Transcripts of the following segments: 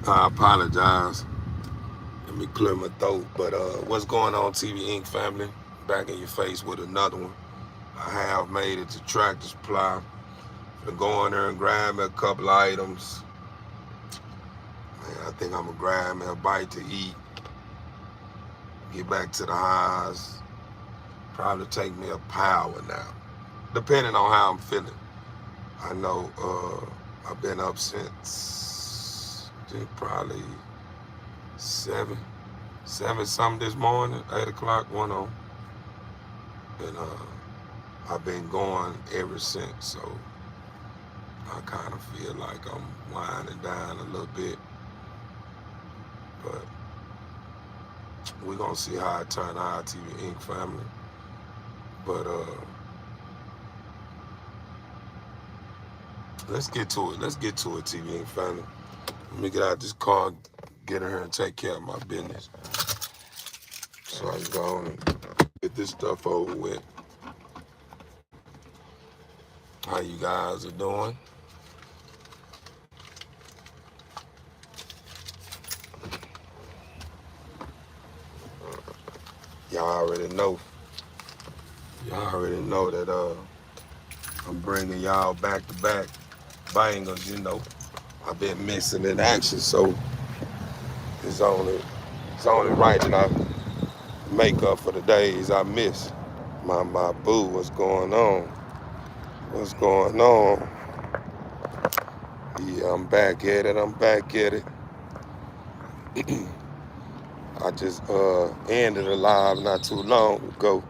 I apologize. Let me clear my throat. But what's going on, TV Inc. family? Back in your face with another one. I have made it to Tractor Supply. Been going there and grab me a couple items. Man, I think I'm gonna grab me a bite to eat. Get back to the house. Probably take me a power nap, depending on how I'm feeling. I know I've been up since I think probably seven, seven something this morning, 8 o'clock, one on, and I've been going ever since. So I kind of feel like I'm winding down a little bit, but we're gonna see how it turn out, TV Inc. family. But let's get to it. Let's get to it, TV Inc. family. Let me get out this car, get in here and take care of my business. So I can go on and get this stuff over with. How you guys are doing? Y'all already know. Y'all already know that I'm bringing y'all back to back bangers. I've been missing in action, so it's only it's only right that I make up for the days I miss. My boo, what's going on? What's going on? Yeah, I'm back at it. I'm back at it. I just ended a live not too long ago.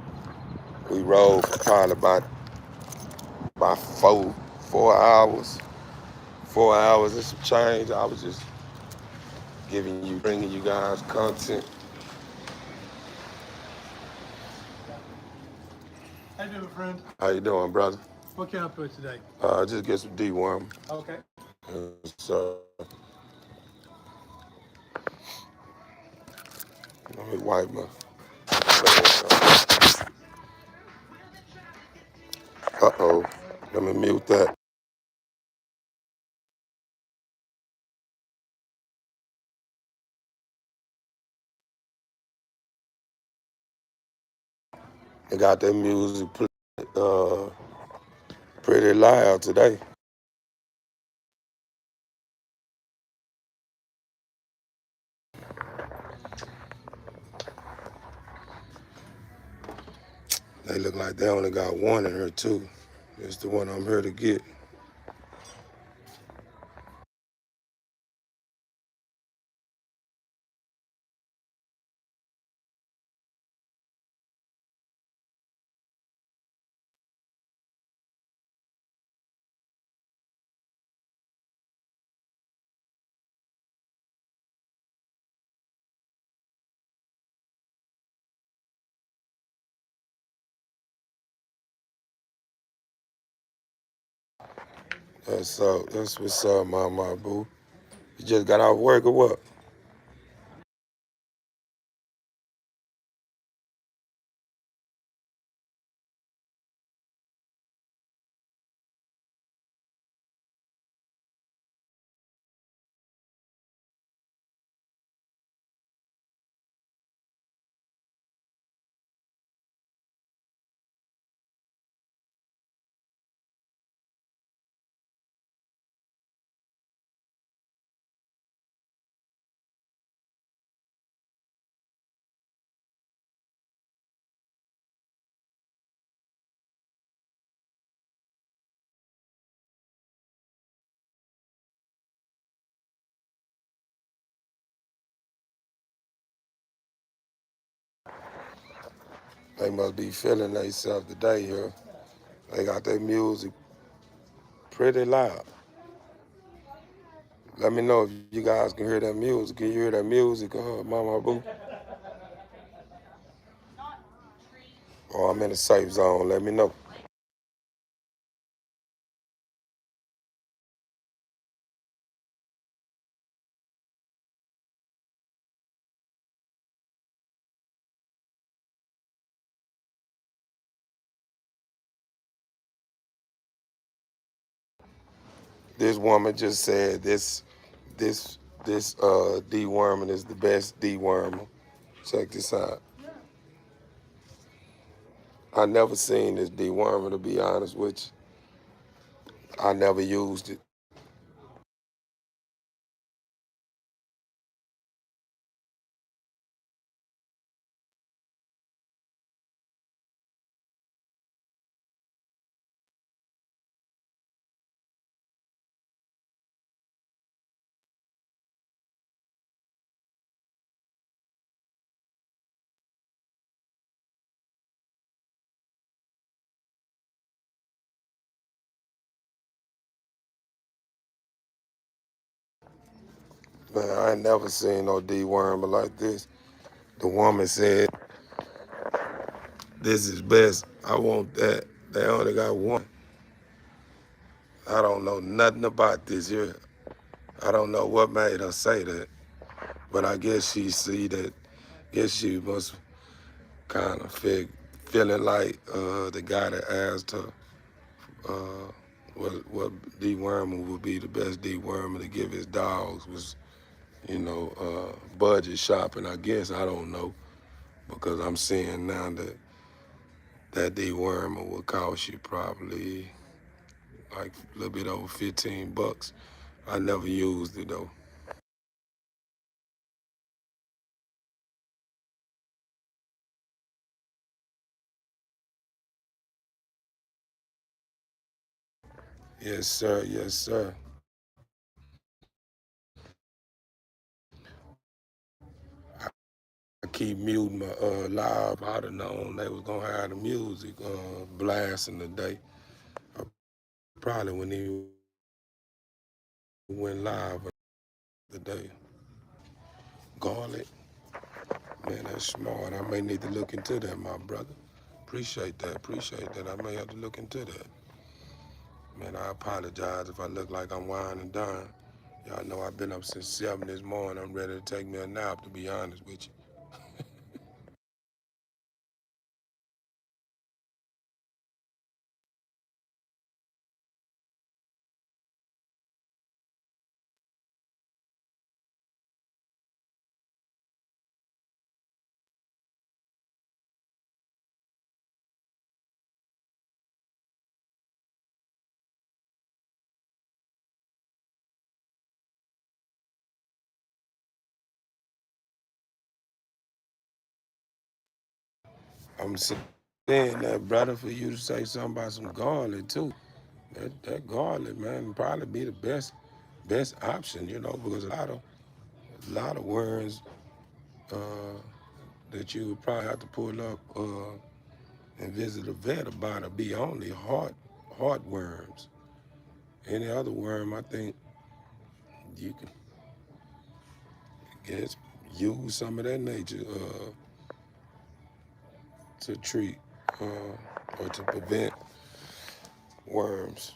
We rode for probably about 4 hours. 4 hours and some change. I was just bringing you guys content. How you doing, friend? How you doing, brother? What can I put today? Just get some dewormer. Okay. So let me wipe my. Uh-oh. Let me mute that. They got that music uh, pretty loud today. They look like they only got one in here too. It's the one I'm here to get. That's what's up, my boo. You just got off work or what? They must be feeling themselves today here. They got their music pretty loud. Let me know if you guys can hear that music. Can you hear that music, Mama Boo? Or I'm in a safe zone. Let me know. This woman just said this This deworming is the best dewormer. Check this out. I never seen this dewormer, to be honest with you. I never used it. Man, I ain't never seen no dewormer like this. The woman said, this is best. I want that. They only got one. I don't know nothing about this here. I don't know what made her say that, but I guess she see that. Guess she must kind of feeling like the guy that asked her what dewormer would be the best dewormer to give his dogs was, budget shopping. I guess I don't know because I'm seeing now that that dewormer will cost you probably like a little bit over 15 bucks. I never used it though. Yes, sir. Yes, sir. I keep muting my live. I'd have known they was gonna have the music blasting today. I probably wouldn't even went live today. Garlic, man, that's smart. I may need to look into that, my brother. Appreciate that. Appreciate that. I may have to look into that. Man, I apologize if I look like I'm winding down. Y'all know I've been up since 7 this morning. I'm ready to take me a nap, to be honest with you. I'm saying that, brother, for you to say something about some garlic, too. That garlic, man, would probably be the best option, because a lot of worms uh, that you would probably have to pull up and visit a vet about it be only heart worms. Any other worm, I think you can guess use some of that nature to treat or to prevent worms.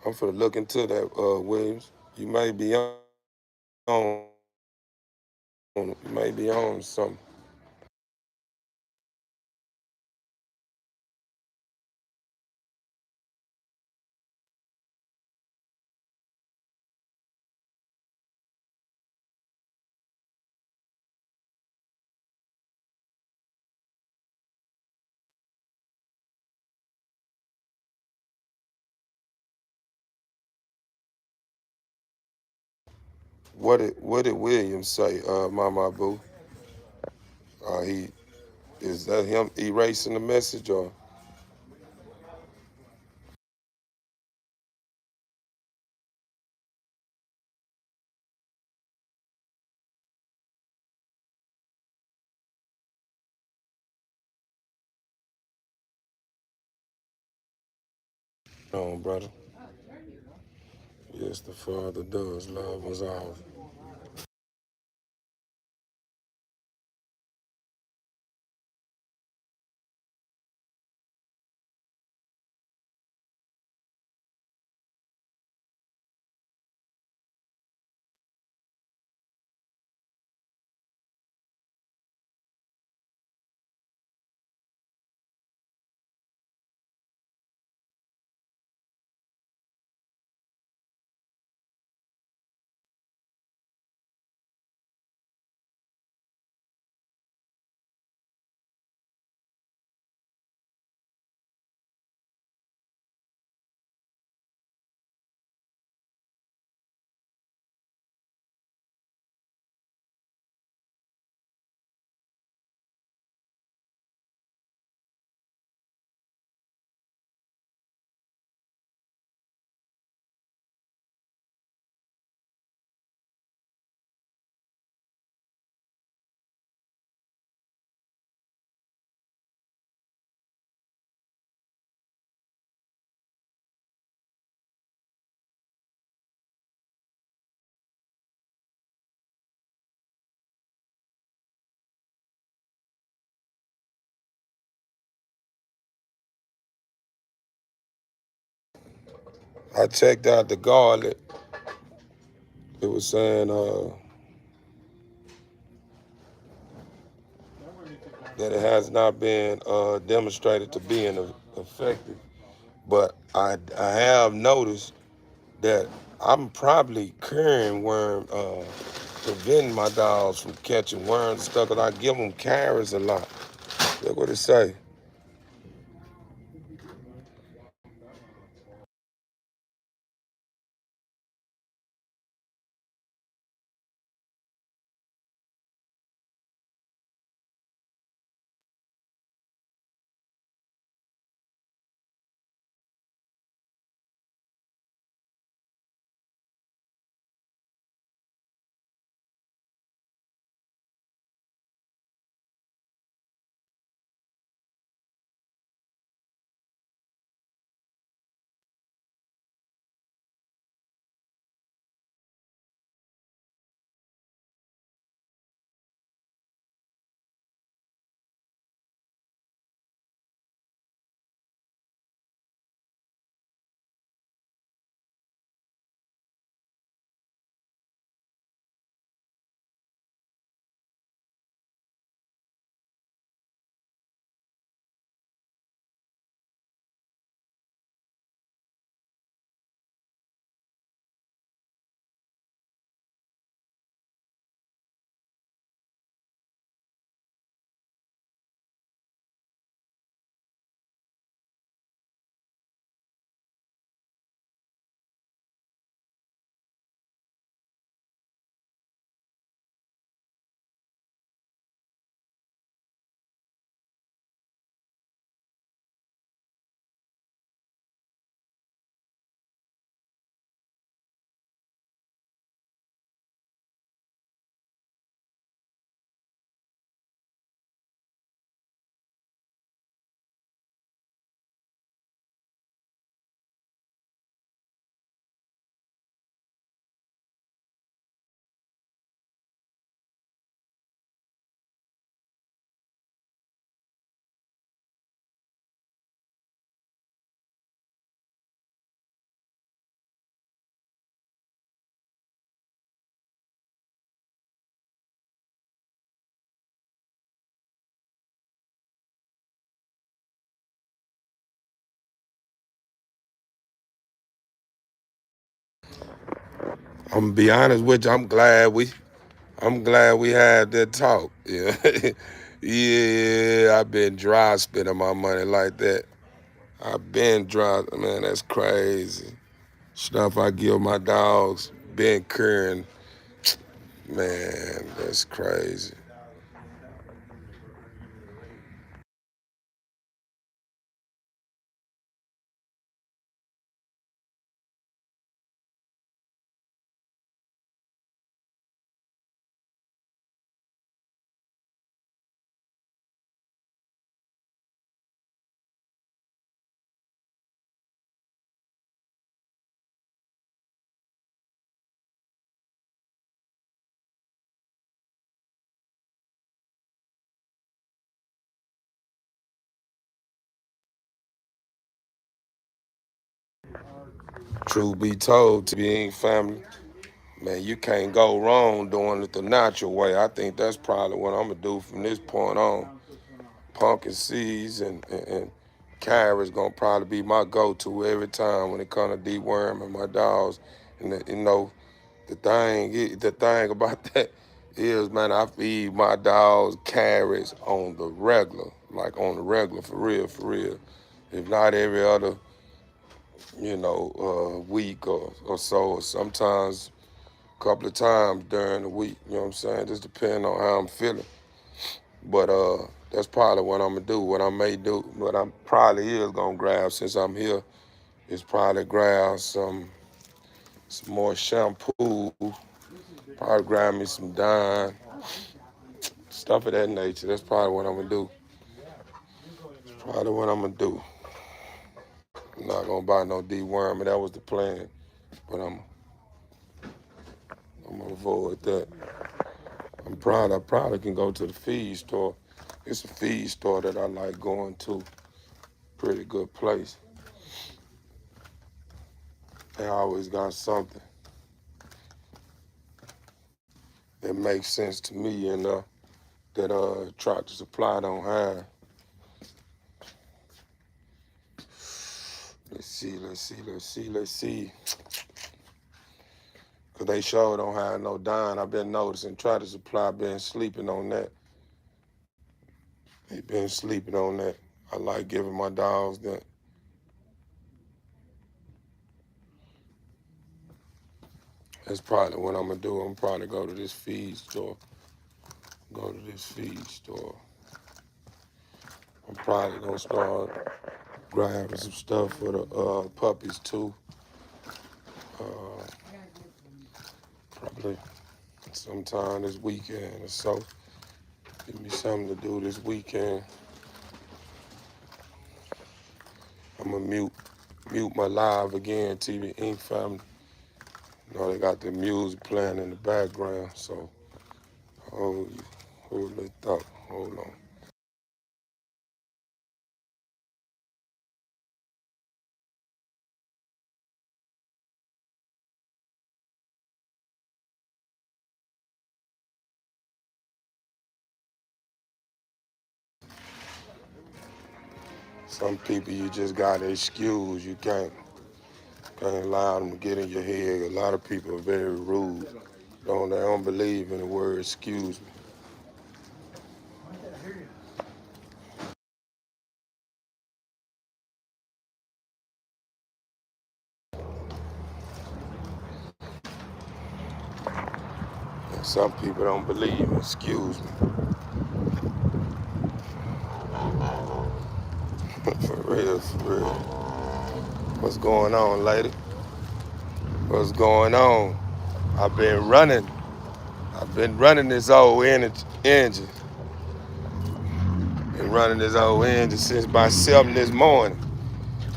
I'm for look into that, Williams. You may be on. You may be on something. What did Williams say, Mama Boo? He is that him erasing the message or? No, brother. Yes, the Father does love us all. I checked out the garlic. It was saying that it has not been demonstrated to be effective. But I have noticed that I'm probably curing worm, preventing my dogs from catching worms and stuff. Cause I give them carrots a lot. Look what it say. I'm gonna be honest with you. I'm glad we had that talk. Yeah, yeah. I've been dry spending my money like that. I've been dry. Man, that's crazy. Stuff I give my dogs, been curing. Man, that's crazy. Truth be told, being family, man, you can't go wrong doing it the natural way. I think that's probably what I'm gonna do from this point on. Pumpkin seeds and carrots gonna probably be my go-to every time when it comes to deworming my dogs. And the thing about that is, man, I feed my dogs carrots on the regular, like on the regular, for real. If not every other, week or so, or sometimes a couple of times during the week. You know what I'm saying? Just depending on how I'm feeling. But that's probably what I'm gonna do. What I may do, what I'm probably is gonna grab since I'm here is probably grab some more shampoo. Probably grab me some Dawn, stuff of that nature. That's probably what I'm gonna do. Probably what I'm gonna do. I'm not gonna buy no dewormer. That was the plan, but I'm gonna avoid that. I probably can go to the feed store. It's a feed store that I like going to. Pretty good place. They always got something that makes sense to me and that Tractor Supply don't have. Let's see. Cause they sure don't have no dime. I've been noticing Tractor Supply been sleeping on that. They been sleeping on that. I like giving my dogs that. That's probably what I'm gonna do. I'm probably go to this feed store. Go to this feed store. I'm probably gonna start grabbing some stuff for the puppies too. Uh, Probably sometime this weekend or so. Give me something to do this weekend. I'm gonna mute my live again, TV Inc. family. You know they got the music playing in the background, so hold it up. Hold on. Some people you just gotta excuse. You can't allow them to get in your head. A lot of people are very rude. They don't believe in the word excuse me. And some people don't believe in excuse me. For real, for real. What's going on, lady? What's going on? I've been running. I've been running this old engine. Been running this old engine since about 7 this morning.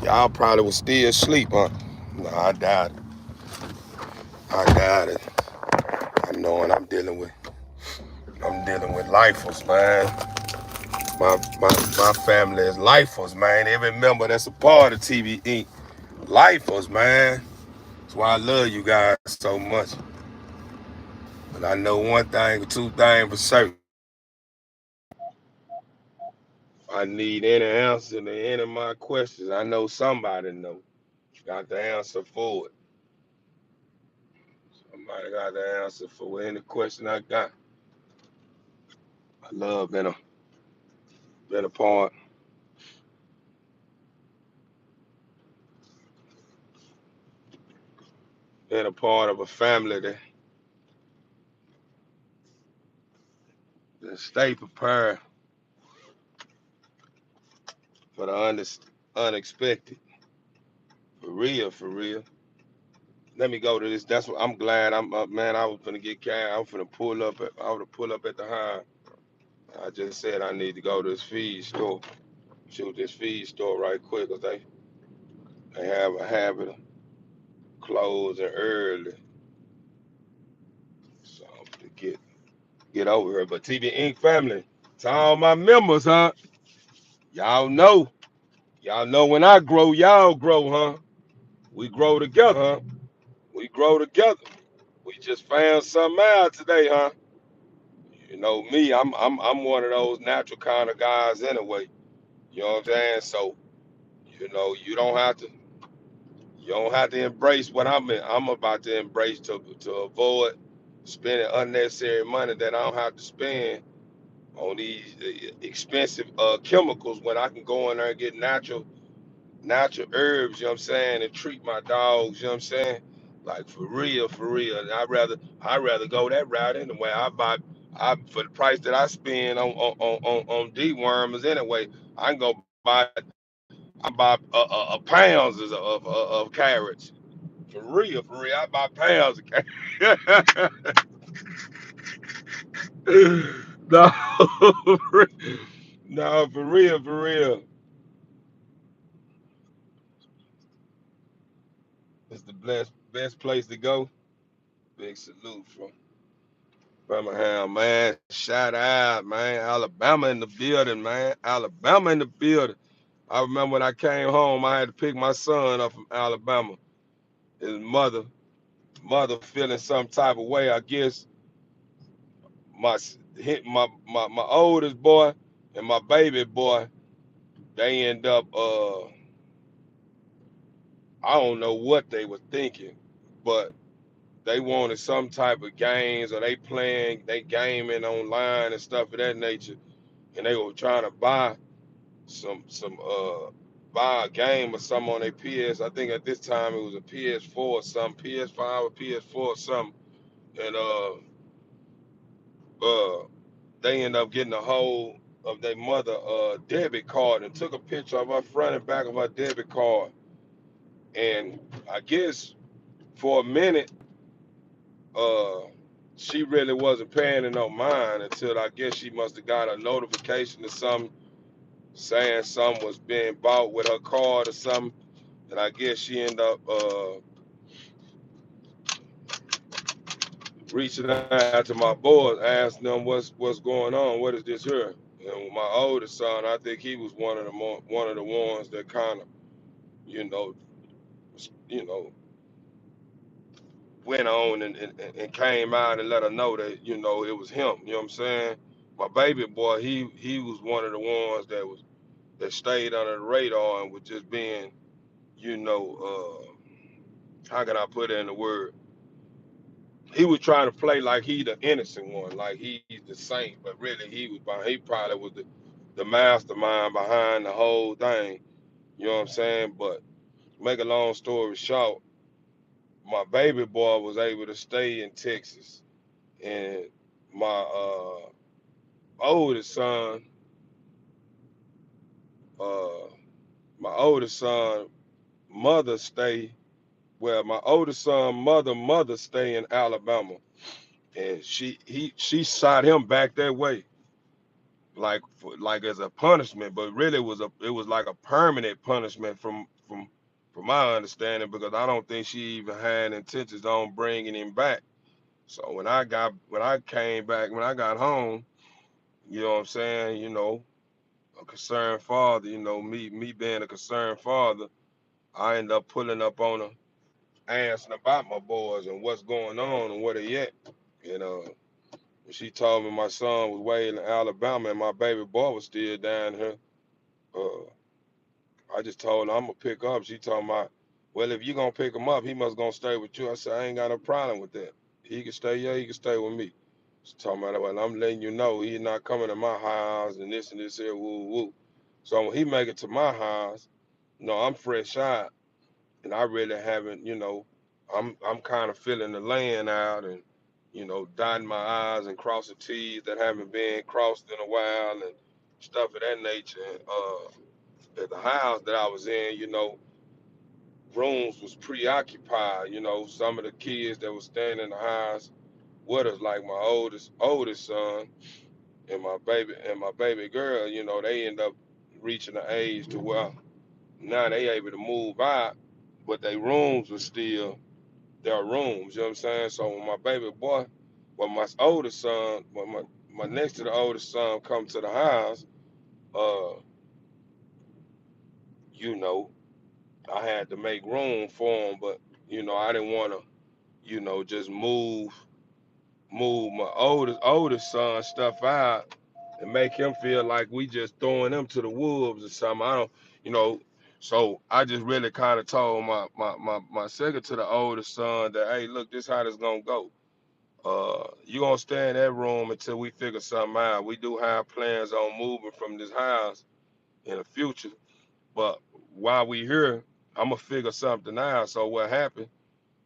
Y'all probably was still asleep, huh? No, I doubt it. I doubt it. I know what I'm dealing with. I'm dealing with lifers, man. My family is lifers, man. Every member that's a part of TV Inc. Lifers, man. That's why I love you guys so much. But I know one thing or two things for certain. I need any answer to any of my questions. I know somebody know. Got the answer for it. Somebody got the answer for any question I got. I love being a part, being a part of a family that stay prepared for the unexpected. For real, for real. Let me go to this. That's what I'm glad I'm up, man. I was finna get carried. I was finna pull up. I would pull up at the high. I just said I need to go to this feed store. Shoot this feed store right quick, 'cause they have a habit of closing early. So to get over here. But TV Inc. family, to all my members, huh? Y'all know. Y'all know when I grow, y'all grow, huh? We grow together, huh? We grow together. We just found something out today, huh? You know me, I'm one of those natural kind of guys anyway. You know what I'm saying? So, you don't have to embrace what I'm about to embrace to avoid spending unnecessary money that I don't have to spend on these expensive chemicals when I can go in there and get natural herbs, you know what I'm saying, and treat my dogs, you know what I'm saying? Like for real. And I'd rather go that route anyway. I for the price that I spend on dewormers anyway, I can go buy pounds of carrots. For real. I buy pounds of carrots. No, no, for real, for real. It's the best place to go. Big salute from Birmingham, man. Shout out, man. Alabama in the building, man. Alabama in the building. I remember when I came home, I had to pick my son up from Alabama. his mother feeling some type of way. I guess my my oldest boy and my baby boy, they end up I don't know what they were thinking, but they wanted some type of games or they gaming online and stuff of that nature, and they were trying to buy some buy a game or something on their PS. I think at this time it was a PS4 or something, PS5 or PS4 or something, and uh they end up getting a hold of their mother debit card and took a picture of her front and back of her debit card. And I guess for a minute, uh, she really wasn't paying it no mind until I guess she must have got a notification or something saying something was being bought with her card or something. And I guess she ended up reaching out to my boys, asking them what's going on, what is this here? And my oldest son, I think he was one of the ones that kind of, you know, you know, went on and came out and let her know that it was him. You know what I'm saying? My baby boy, he was one of the ones that stayed under the radar and was just being, you know, how can I put it in the word? He was trying to play like he the innocent one, like he's the saint, but really he probably was the mastermind behind the whole thing. You know what I'm saying? But make a long story short, my baby boy was able to stay in Texas, and my oldest son, uh, my oldest son mother stay well, my oldest son mother stay in Alabama, and she shot him back that way, like as a punishment, but really it was like a permanent punishment from my understanding, because I don't think she even had intentions on bringing him back. So when I came back, when I got home, you know what I'm saying, a concerned father, me being a concerned father, I end up pulling up on her, asking about my boys and what's going on and where they at. And she told me my son was way in Alabama and my baby boy was still down here. Uh, I just told her I'm gonna pick up. She told me, well, if you gonna pick him up, he must gonna stay with you. I said I ain't got no problem with that. He can stay, yeah, he can stay with me. She told me, well, I'm letting you know he's not coming to my house and this here, woo woo. So when he make it to my house, I'm fresh out, and I really haven't, I'm kind of filling the land out and, dotting my I's and crossing T's that haven't been crossed in a while and stuff of that nature. And, at the house that I was in, rooms was preoccupied. Some of the kids that was staying in the house with us, like my oldest son and my baby girl, they end up reaching the age to where now they able to move out, but their rooms were still their rooms. You know what I'm saying? So when my baby boy, when my oldest son, when my next to the oldest son come to the house, uh, you know, I had to make room for him, but I didn't want to, just move my oldest son stuff out and make him feel like we just throwing him to the wolves or something. I don't, you know. So I just really kind of told my second to the oldest son that, hey, look, this how this gonna go. You gonna stay in that room until we figure something out. We do have plans on moving from this house in the future, but while we here, I'm gonna figure something out. So what happened?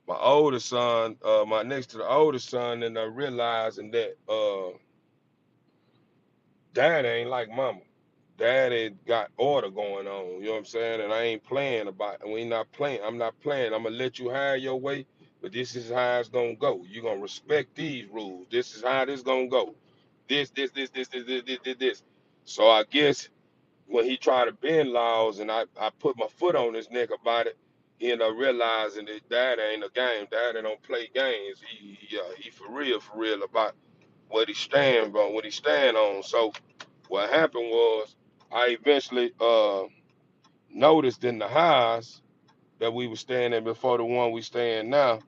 My oldest son, my next to the oldest son, and realizing that dad ain't like mama. Daddy got order going on, you know what I'm saying? And I ain't playing about it. We not playing. I'm not playing. I'm gonna let you have your way, but this is how it's gonna go. You gonna respect these rules. This is how this gonna go. This. So I guess when he tried to bend laws and I put my foot on his neck about it, he ended up realizing that dad ain't a game. Dad don't play games. He for real about what he stand on. So what happened was I eventually noticed in the house that we were staying in before the one we stay in now,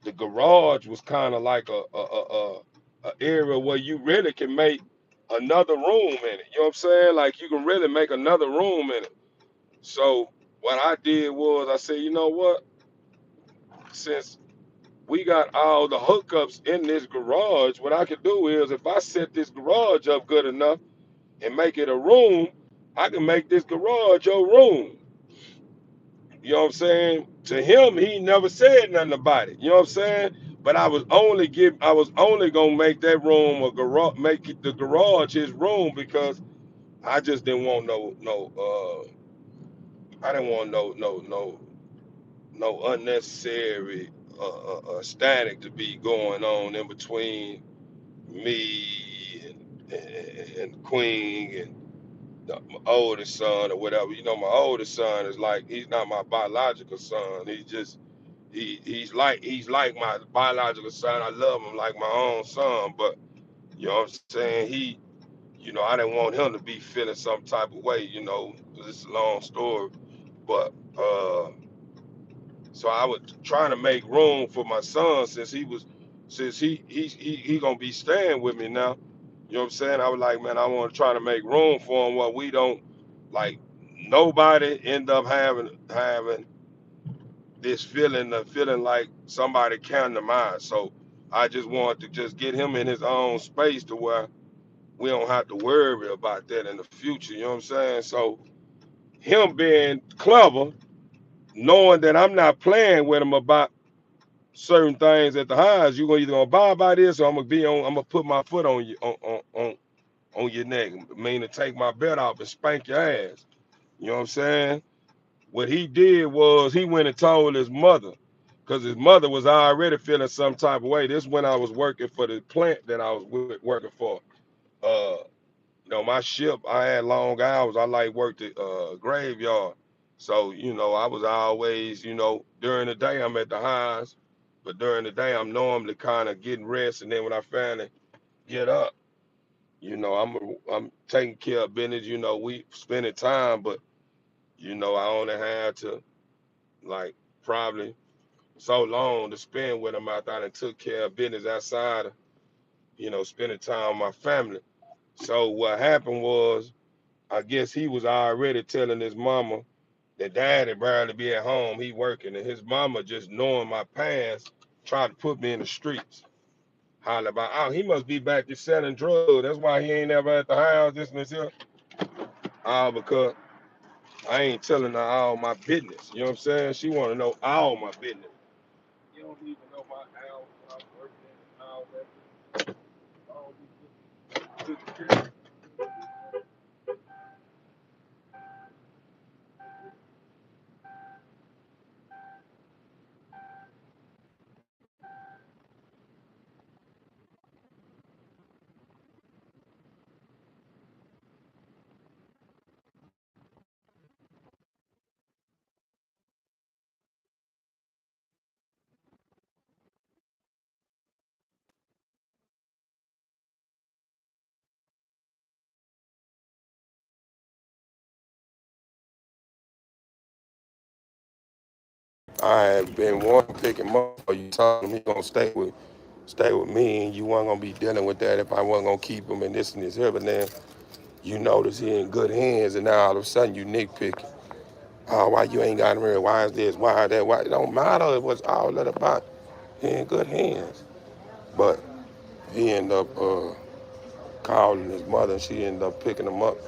the garage was kind of like a area where you really can make another room in it. You know what I'm saying? Like you can really make another room in it. So what I did was I said, you know what? Since we got all the hookups in this garage, what I could do is if I set this garage up good enough and make it a room, I can make this garage your room. You know what I'm saying? To him, he never said nothing about it. You know what I'm saying? But I was only gonna make that room a garage, make it the garage his room because I just didn't want I didn't want no unnecessary static to be going on in between me and Queen and my oldest son or whatever. You know, my oldest son is like he's not my biological son. He's like my biological son. I love him like my own son, but you know what I'm saying? I didn't want him to be feeling some type of way, 'cause it's a long story. But so I was trying to make room for my son since he gonna be staying with me now. You know what I'm saying? I was like, man, I want to try to make room for him where we don't like nobody end up having this feeling like somebody counting them out. So I just wanted to just get him in his own space to where we don't have to worry about that in the future. You know what I'm saying? So him being clever, knowing that I'm not playing with him about certain things at the house, you're gonna either gonna abide by this or I'm gonna put my foot on you on your neck. I mean to take my belt off and spank your ass. You know what I'm saying? What he did was he went and told his mother, because his mother was already feeling some type of way. This when I was working for the plant that I was working for. Uh, my ship, I had long hours. I like worked at graveyard. So, I was always, during the day I'm at the highs, but during the day I'm normally kind of getting rest. And then when I finally get up, I'm taking care of business. We spending time, but I only had to like probably so long to spend with him after I done took care of business outside of, spending time with my family. So what happened was, I guess he was already telling his mama that daddy barely be at home, he working, and his mama just knowing my past tried to put me in the streets. Holler about, oh, he must be back to selling drugs. That's why he ain't ever at the house, this and this here. All because I ain't telling her all my business. You know what I'm saying? She want to know all my business. You don't need to know my hours, what I'm working at, and all that. All these I had been wanting to pick him up. You told him he gonna stay with me, and you weren't gonna be dealing with that if I wasn't gonna keep him and this and this here. But then you notice he in good hands, and now all of a sudden you nitpicking. Oh, why you ain't got him here? Why is this? Why is that? Why it don't matter. It was all that about. He in good hands. But he ended up calling his mother, and she ended up picking him up,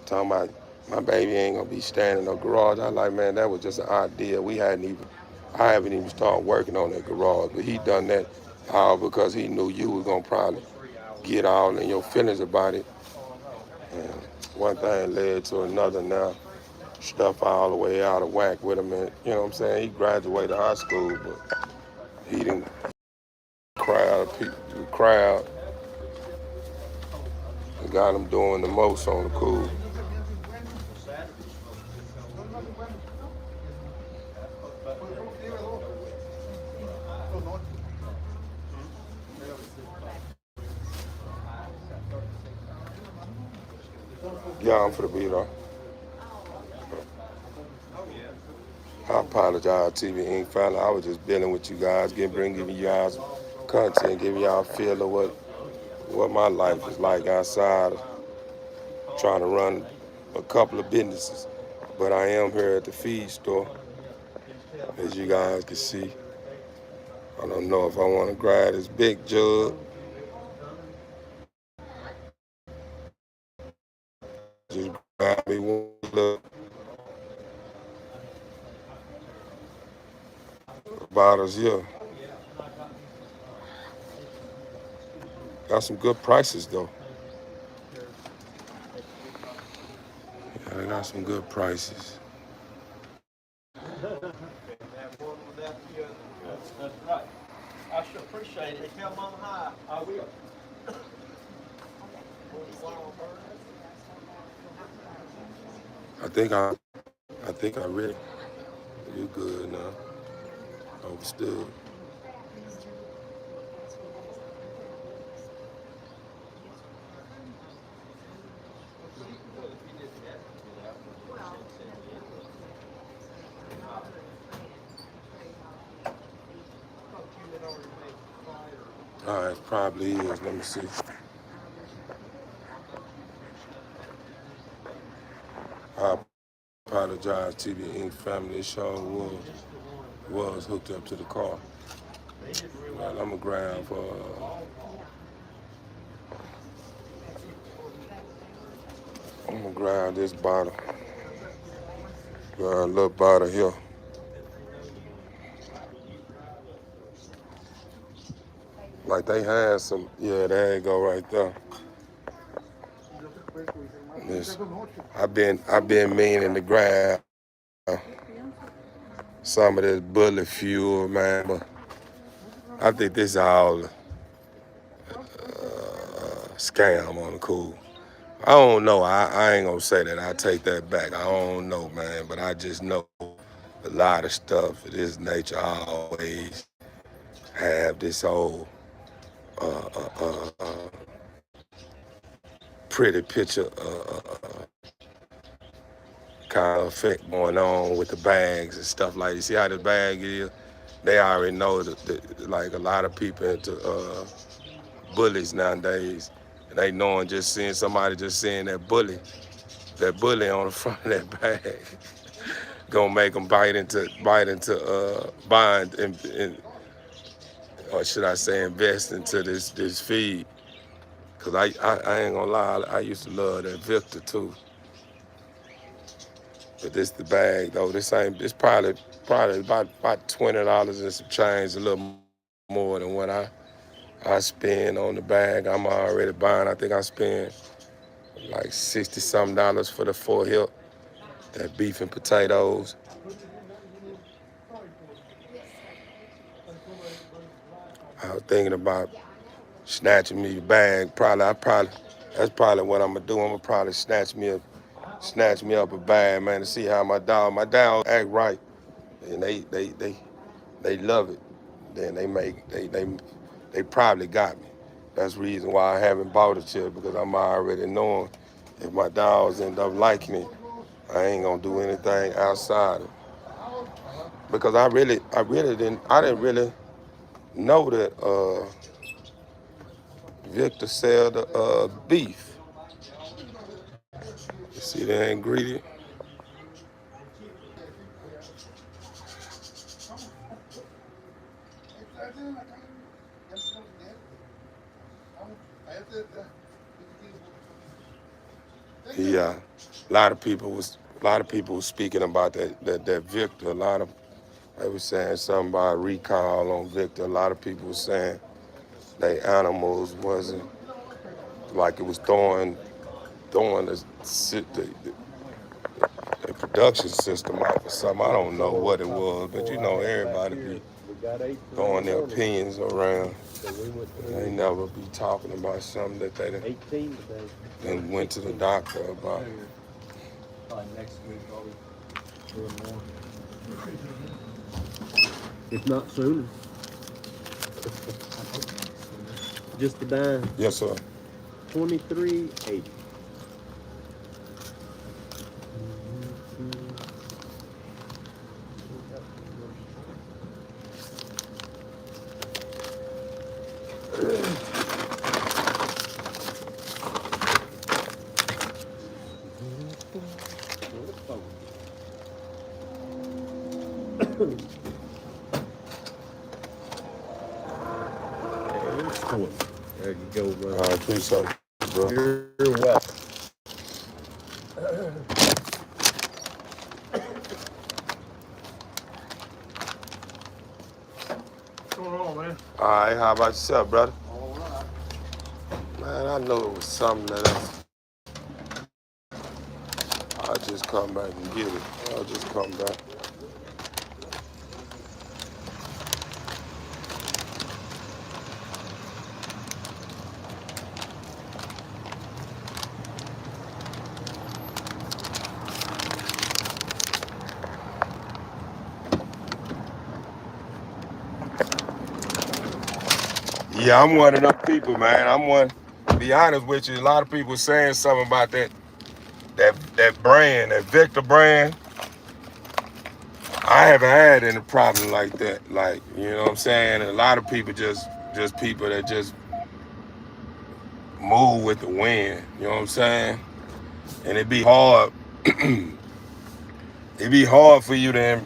talking about my baby ain't gonna be standing in no garage. I like, man, that was just an idea. I haven't even started working on that garage, but he done that all because he knew you was gonna probably get all in your feelings about it. And one thing led to another now. Stuff all the way out of whack with him, and you know what I'm saying? He graduated high school, but he didn't crowd got him doing the most on the cool. Yeah, I'm for the beat off. I apologize, TV Inc. family. I was just dealing with you guys, giving you guys content, giving y'all a feel of what my life is like outside of trying to run a couple of businesses. But I am here at the feed store, as you guys can see. I don't know if I want to grab this big jug. Just grab me one little bottles here. Got some good prices though. Yeah, they got some good prices. That's right. I sure appreciate it. Tell Mama hi. I will. I think I read it. You good now. Overstood. All right, probably is. Let me see. I apologize, TV Inc. family. It sure was hooked up to the car. Well, I'm gonna grab this bottle. Grab a little bottle here. Like they had some, yeah, there you go right there. This, I've been meaning to grab some of this bullet fuel, man, but I think this is all scam on the cool. I don't know. I ain't gonna say that. I take that back. I don't know, man, but I just know a lot of stuff of this nature. I always have this old pretty picture kind of effect going on with the bags and stuff like that. You see how the bag is? They already know that like a lot of people into bullies nowadays. And they knowing just seeing somebody just seeing that bully on the front of that bag gonna make them bite into buying or should I say invest into this feed. Cause I ain't gonna lie, I used to love that Victor too. But this the bag though. This probably about $20 and some change, a little more than what I spend on the bag. I'm already buying. I think I spend like 60 something dollars for the 4 hip, that beef and potatoes. I was thinking about snatching me a bag. That's probably what I'm gonna do. I'm gonna probably snatch me up a bag, man, to see how my dog act right, and they love it. Then they probably got me. That's the reason why I haven't bought it yet, because I'm already knowing if my dogs end up liking it, I ain't gonna do anything outside it. Because I didn't really know that Victor sell the beef. You see the ingredient? Yeah, a lot of people was speaking about that Victor. They were saying something about recall on Victor. A lot of people were saying they animals wasn't like it was throwing the production system out for something. I don't know what it was, but you know everybody be throwing their opinions around. They never be talking about something that they done went to the doctor about. Next week, more. If not sooner. Just a dime. Yes, sir. 23.80. There you go, brother. I appreciate it, bro. You're welcome. What's going on, man? All right, how about yourself, brother? All right. Man, I know it was something that I'll just come back and get it. I'll just come back. Yeah, I'm one of them people, man. I'm one. To be honest with you, a lot of people saying something about that brand, that Victor brand. I haven't had any problem like that. Like, you know what I'm saying? A lot of people just people that just move with the wind. You know what I'm saying? And it'd be hard. It'd be hard for you to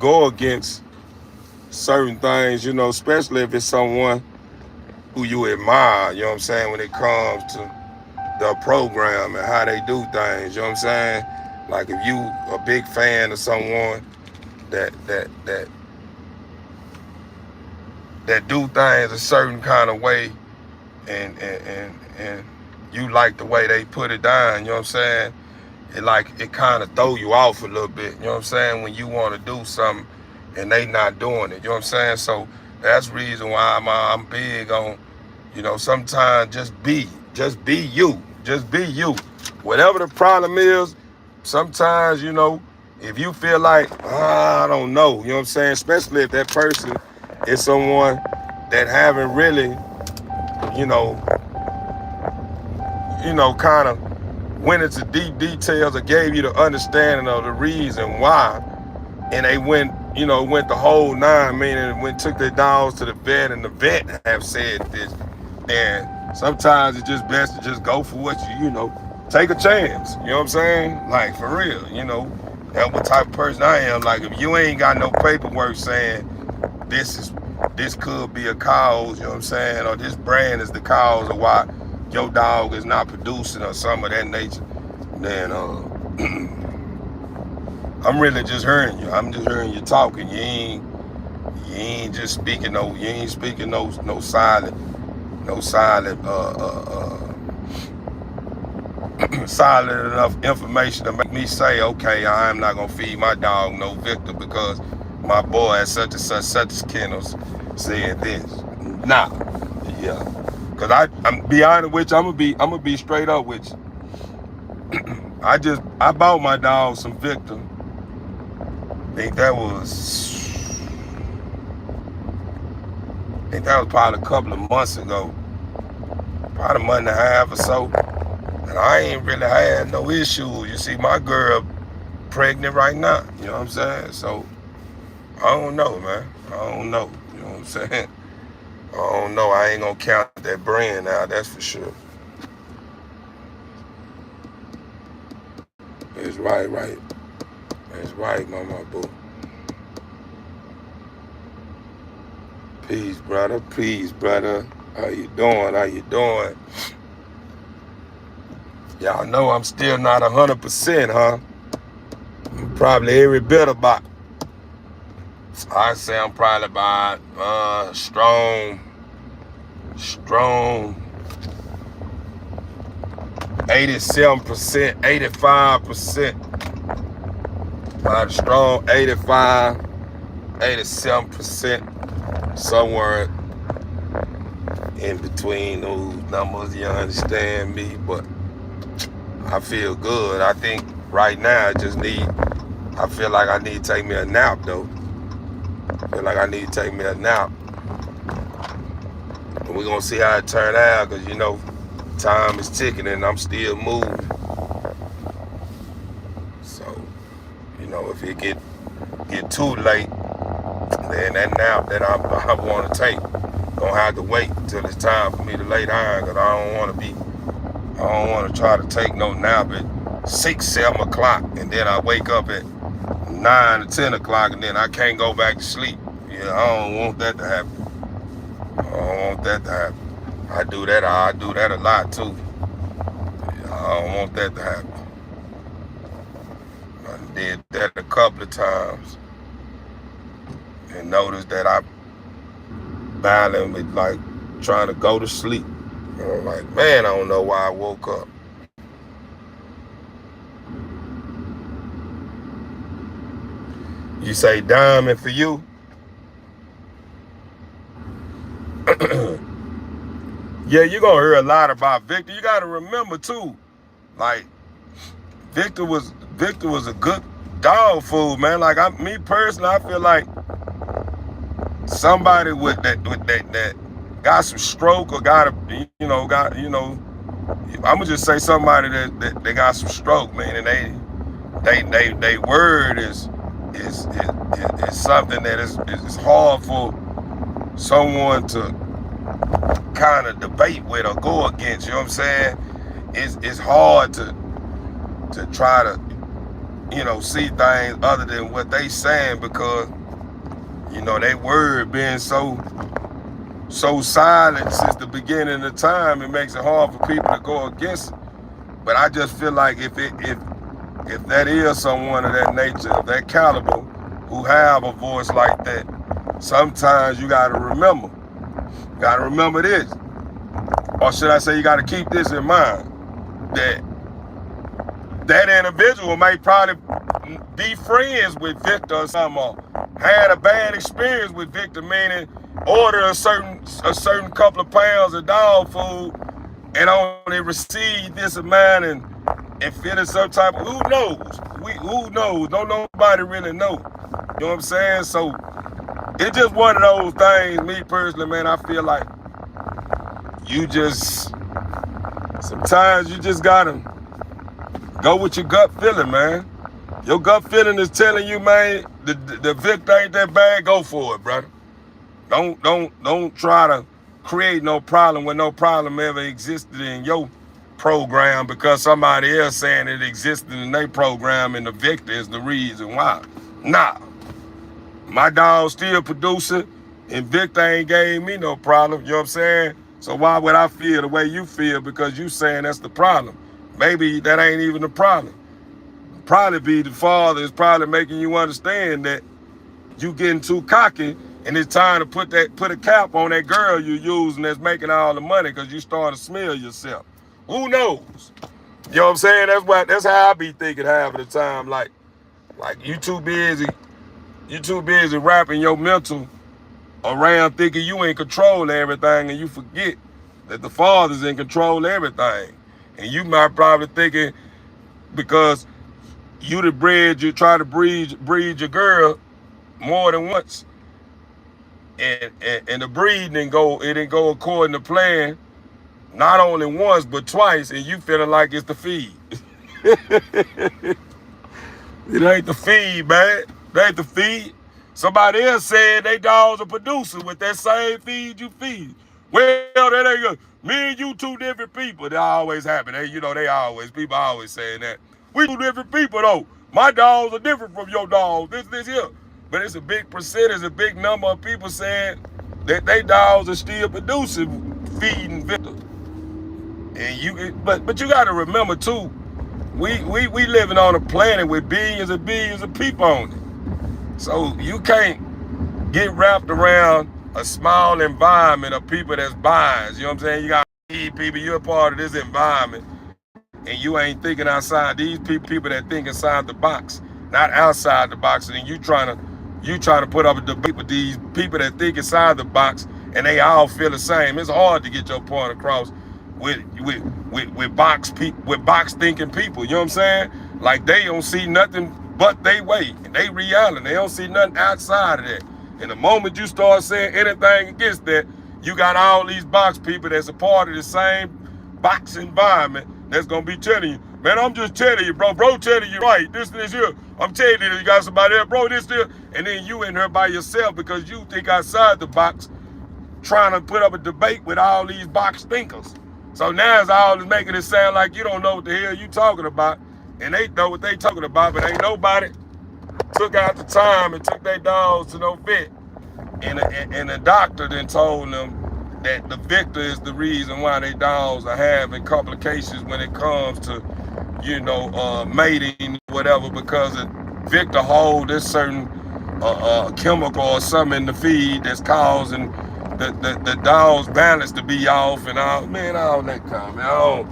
go against certain things, you know, especially if it's someone who you admire, you know what I'm saying, when it comes to the program and how they do things, you know what I'm saying? Like if you a big fan of someone that do things a certain kind of way and you like the way they put it down, you know what I'm saying? It kind of throw you off a little bit, you know what I'm saying, when you want to do something and they not doing it, you know what I'm saying? So that's the reason why I'm big on, you know, sometimes just be you. Just be you. Whatever the problem is, sometimes, you know, if you feel like, I don't know, you know what I'm saying? Especially if that person is someone that haven't really, you know, kind of went into deep details or gave you the understanding of the reason why, and they went the whole nine, meaning took their dogs to the vet and the vet have said this, then sometimes it's just best to just go for what you know, take a chance, you know what I'm saying? Like, for real, you know, that's what type of person I am. Like, if you ain't got no paperwork saying this could be a cause, you know what I'm saying, or this brand is the cause of why your dog is not producing or some of that nature, then I'm really just hearing you. I'm just hearing you talking. You ain't just speaking no silent solid enough information to make me say, okay, I'm not gonna feed my dog no Victor because my boy at such and such kennels said this. Nah, yeah, cause I'm be honest with you. I'm gonna be straight up with you. I bought my dog some Victor. I think that was probably a couple of months ago, probably a month and a half or so. And I ain't really had no issues. You see, my girl pregnant right now. You know what I'm saying? So, I don't know, man. I don't know. You know what I'm saying? I don't know. I ain't gonna count that brand out, that's for sure. It's right. It's right, mama boo. Peace, brother. Peace, brother. How you doing? Y'all know I'm still not 100%, huh? I'm probably every bit about. I say I'm probably about strong 87%, 85%. About strong 85, 87%. Somewhere in between those numbers, you understand me? But I feel good. I think right now I feel like I need to take me a nap, though. I feel like I need to take me a nap. And we're going to see how it turn out, because, you know, time is ticking and I'm still moving. So, you know, if it get too late, then that nap that I want to take, gonna have to wait until it's time for me to lay down, because I don't want to try to take no nap at 6, 7 o'clock, and then I wake up at 9 or 10 o'clock, and then I can't go back to sleep. Yeah, I don't want that to happen. I do that. I do that a lot too. I don't want that to happen. I did that a couple of times and noticed that I battling with like trying to go to sleep. I'm like, man, I don't know why I woke up. You say diamond for you? Yeah, you're gonna hear a lot about Victor. You gotta remember too, like Victor was a good dog food, man. Like me personally, I feel like somebody that got some stroke or I'm gonna just say somebody that they got some stroke, man, and they word is something that is hard for someone to kind of debate with or go against. You know what I'm saying? It's hard to try to see things other than what they saying, because they word being so silent since the beginning of time, it makes it hard for people to go against it. But I just feel like if that is someone of that nature, of that caliber, who have a voice like that, sometimes you gotta remember this. Or should I say, you gotta keep this in mind, that individual may probably be friends with Victor or something, or had a bad experience with Victor, meaning order a certain couple of pounds of dog food and only receive this amount and feeling some type of, who knows? Don't nobody really know. You know what I'm saying? So it's just one of those things, me personally, man, I feel like sometimes you just gotta go with your gut feeling, man. Your gut feeling is telling you, man, the Victor ain't that bad, go for it, brother. Don't try to create no problem when no problem ever existed in your program because somebody else saying it existed in their program and the Victor is the reason why. Nah. My dog still producing and Victor ain't gave me no problem, you know what I'm saying? So why would I feel the way you feel because you saying that's the problem? Maybe that ain't even the problem. Probably be the father is probably making you understand that you getting too cocky and it's time to put a cap on that girl you using that's making all the money because you starting to smell yourself. Who knows? You know what I'm saying? That's how I be thinking half of the time. Like you too busy wrapping your mental around thinking you in control of everything, and you forget that the father's in control of everything. And you might probably thinking because you try to breed your girl more than once, and the breed didn't go according to plan, not only once but twice, and you feeling like it's the feed. It ain't the feed, man. It ain't the feed. Somebody else said they dogs are producing with that same feed you feed. Well, that ain't good. Me and you two different people. That always happen. People always saying that. We two different people though. My dogs are different from your dogs. This here. But it's a big percentage, a big number of people saying that they dogs are still producing, feeding Victor. But you gotta remember too, we living on a planet with billions and billions of people on it. So you can't get wrapped around a small environment of people that's biased. You know what I'm saying? You got people, you're a part of this environment, and you ain't thinking outside. These people that think inside the box, not outside the box, and you trying to put up a debate with these people that think inside the box, and they all feel the same. It's hard to get your point across with box thinking people. You know what I'm saying? Like they don't see nothing but they way, and they reality. They don't see nothing outside of that. And the moment you start saying anything against that, you got all these box people that's a part of the same box environment that's gonna be telling you, man, I'm just telling you, bro telling you right, this here. I'm telling you, you got somebody else, bro, this here. And then you in here by yourself because you think outside the box, trying to put up a debate with all these box thinkers. So now it's all making it sound like you don't know what the hell you talking about, and they know what they talking about, but ain't nobody took out the time and took their dogs to no vet. And the doctor then told them that the victor is the reason why they dogs are having complications when it comes to, mating, whatever, because the victor hold this certain chemical or something in the feed that's causing the dog's balance to be off and all. Man, all that kind, man.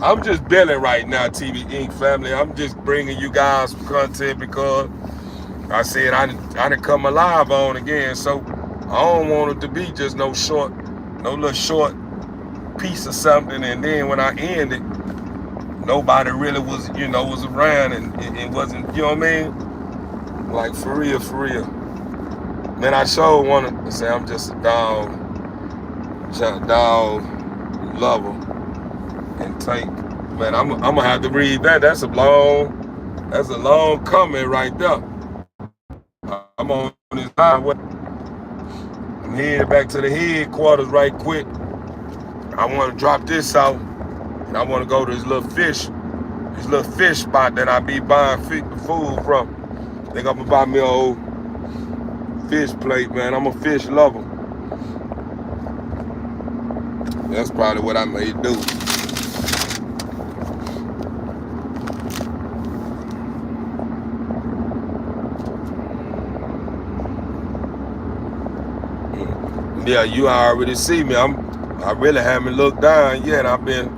I'm just billing right now, TV Inc. family. I'm just bringing you guys some content because I said I didn't come alive on again, so I don't want it to be just no little short piece of something, and then when I end it, nobody really was around and wasn't, you know what I mean? Like for real. Man, I sure want to say I'm just a dog lover and take. Man, I'm gonna have to read that. That's a long comment right there. I'm on this highway. I'm headed back to the headquarters right quick. I want to drop this out, and I want to go to this little fish spot that I be buying food from. I think I'm gonna buy me an old fish plate, man. I'm a fish lover. That's probably what I may do. Yeah, you already see me. I really haven't looked down yet. I've been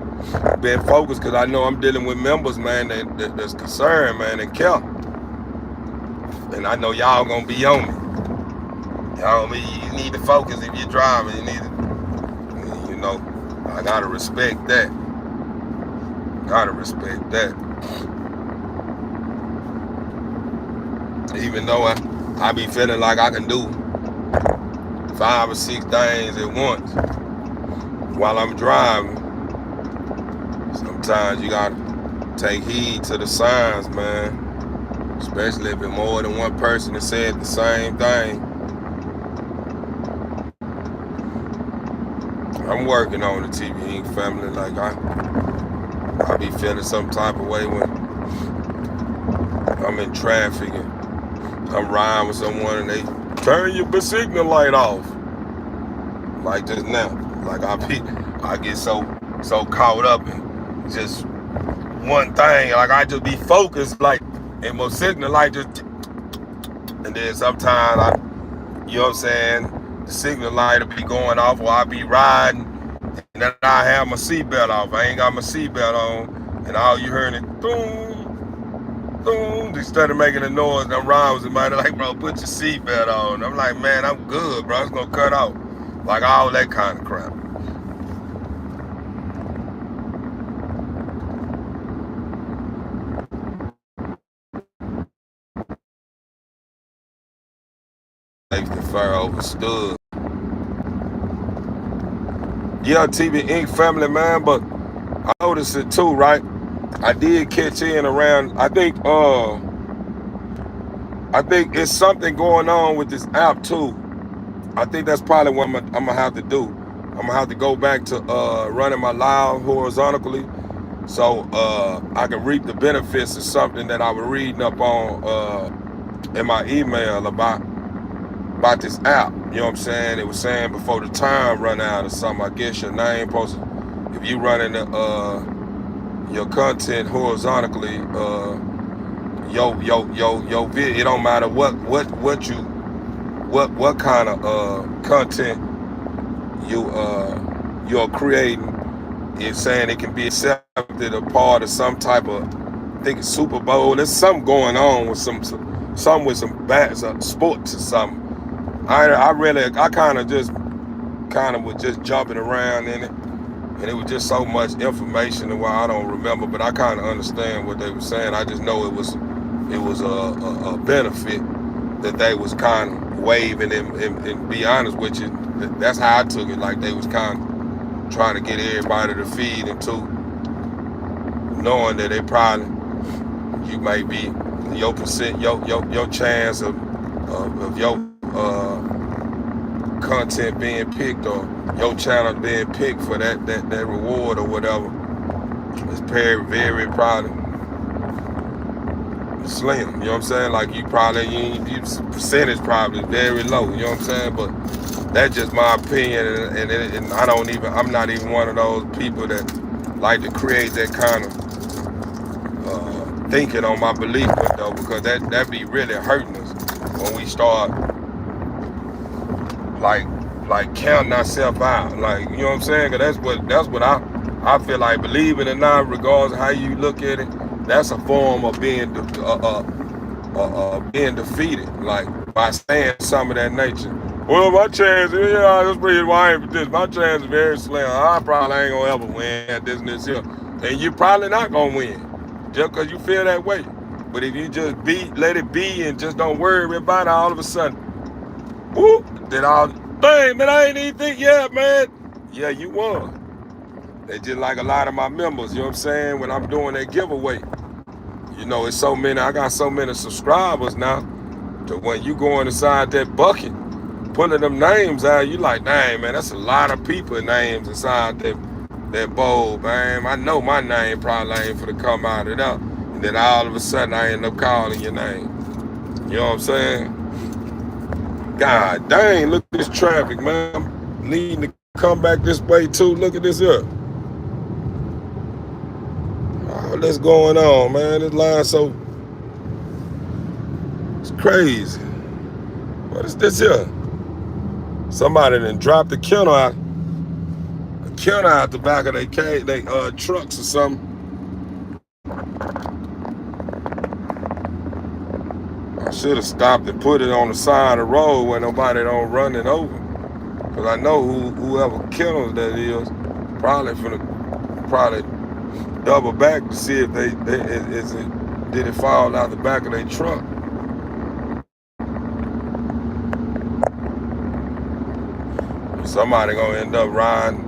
focused because I know I'm dealing with members, man, that's concerned, man, and care. And I know y'all gonna be on me. You need to focus if you're driving. You need to, I gotta respect that. Even though I be feeling like I can do 5 or 6 things at once while I'm driving. Sometimes you gotta take heed to the signs, man. Especially if it's more than one person that said the same thing. I'm working on the TV Inc. family. Like I be feeling some type of way when I'm in traffic and I'm riding with someone and they turn your signal light off. Like just now. Like I get so caught up in just one thing. Like I just be focused, like, and my signal light just, and then sometimes you know what I'm saying, the signal light will be going off or I'll be riding and then I have my seatbelt off. I ain't got my seatbelt on and all you heard it, boom, boom. They started making a noise and I'm riding with somebody like, bro, put your seatbelt on. I'm like, man, I'm good, bro. It's gonna cut off. Like all that kind of crap. Safety fire overstood. Yeah, TV Inc. family, man, but I noticed it too, right? I did catch in around, I think it's something going on with this app too. I think that's probably what I'm gonna have to do. I'm gonna have to go back to running my live horizontally so I can reap the benefits of something that I was reading up on in my email about this app. You know what I'm saying? It was saying before the time run out or something. I guess your name posted. If you running your content horizontally, your video, it don't matter what kind of content you're creating. It's saying it can be accepted a part of some type of, I think it's Super Bowl. There's something going on with some sports or something. I kind of was just jumping around in it, and it was just so much information and why I don't remember, but I kind of understand what they were saying. I just know it was a benefit that they was kind of waving, and be honest with you, that's how I took it. Like they was kind of trying to get everybody to feed into knowing that they probably, you may be your chance of your content being picked or your channel being picked for that reward or whatever. It's very, very probably slim. You know what I'm saying? Like you percentage probably very low. You know what I'm saying? But that's just my opinion, and I'm not even one of those people that like to create that kind of thinking on my belief window, because that be really hurting us when we start like like counting ourselves out, like, you know what I'm saying? Cause that's what I feel like, believe it or not, regardless of how you look at it, that's a form of being defeated, like by saying some of that nature. Well, my chance, yeah, that's pretty wide for this. My chance is very slim. I probably ain't gonna ever win at this and this here. And you probably not gonna win just because you feel that way. But if you just let it be and just don't worry about it, all of a sudden, whoop, then all, dang, man, I ain't even think, yeah, man. Yeah, you won. They just like a lot of my members, you know what I'm saying, when I'm doing that giveaway. You know, it's so many, I got so many subscribers now, to when you go inside that bucket, pulling them names out, you like, dang, man, that's a lot of people names inside that bowl, man. I know my name probably ain't for to come out of that. And then all of a sudden I end up calling your name. You know what I'm saying? God dang, look at this traffic, man. I'm needing to come back this way too. Look at this here. All that's going on, man. This line so, it's crazy. What is this here? Somebody done dropped the kennel out the back of their trucks or something. I should have stopped and put it on the side of the road where nobody don't run it over. Cause I know whoever kennels that is probably double back to see if did it fall out the back of their truck. Somebody gonna end up riding,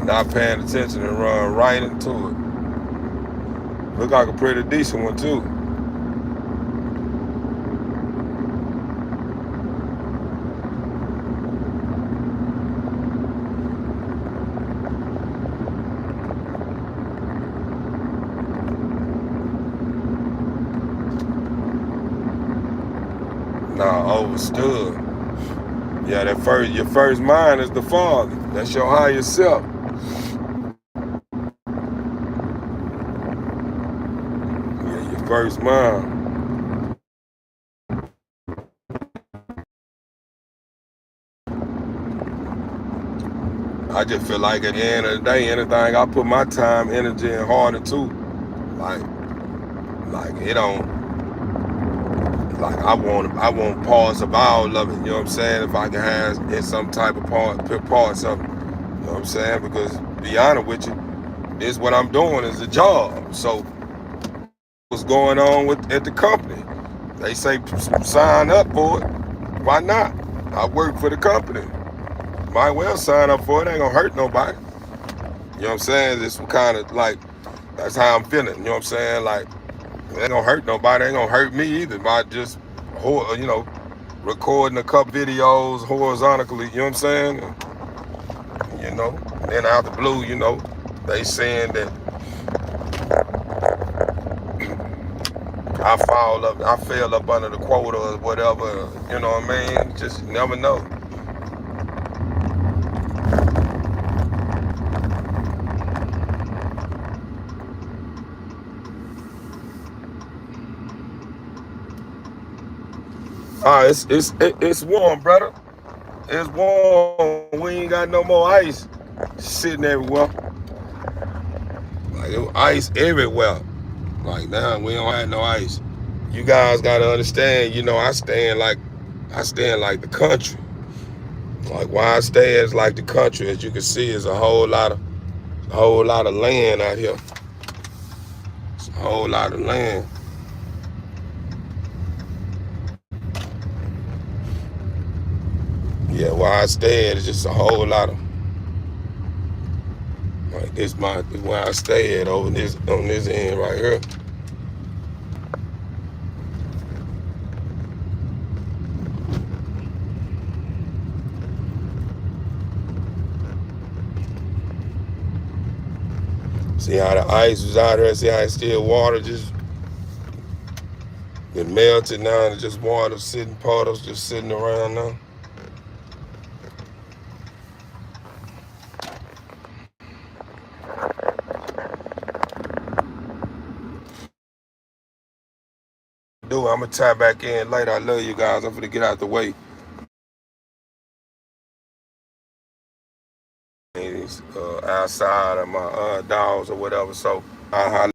not paying attention, and run right into it. Look like a pretty decent one too. Nah, overstood. Yeah, your first mind is the Father. That's your higher self. Yeah, your first mind. I just feel like at the end of the day, anything I put my time, energy, and heart into, like it don't. Like I want parts of all of it. You know what I'm saying? If I can have in some type of parts of it. You know what I'm saying? Because to be honest with you, this what I'm doing is a job. So what's going on at the company? They say sign up for it. Why not? I work for the company. Might well sign up for it. Ain't gonna hurt nobody. You know what I'm saying? This kind of like, that's how I'm feeling. You know what I'm saying? Like, it ain't gonna hurt nobody. It ain't gonna hurt me either by just, recording a couple videos horizontally. You know what I'm saying? You know, then out the blue, they saying that I fell up under the quota or whatever. You know what I mean? Just never know. It's warm, brother. It's warm. We ain't got no more ice sitting everywhere. Like ice everywhere. Like now we don't have no ice. You guys gotta understand. I stand like the country. Like why I stay as like the country, as you can see, is a whole lot of land out here. It's a whole lot of land. Yeah, where I stay at is just a whole lot of, like this where I stay at on this end right here. See how the ice was out there. See how it's still water just been melted now, and it's just water puddles just sitting around now. I'm gonna tie back in later. I love you guys. I'm gonna get out the way. Outside of my dogs or whatever. So I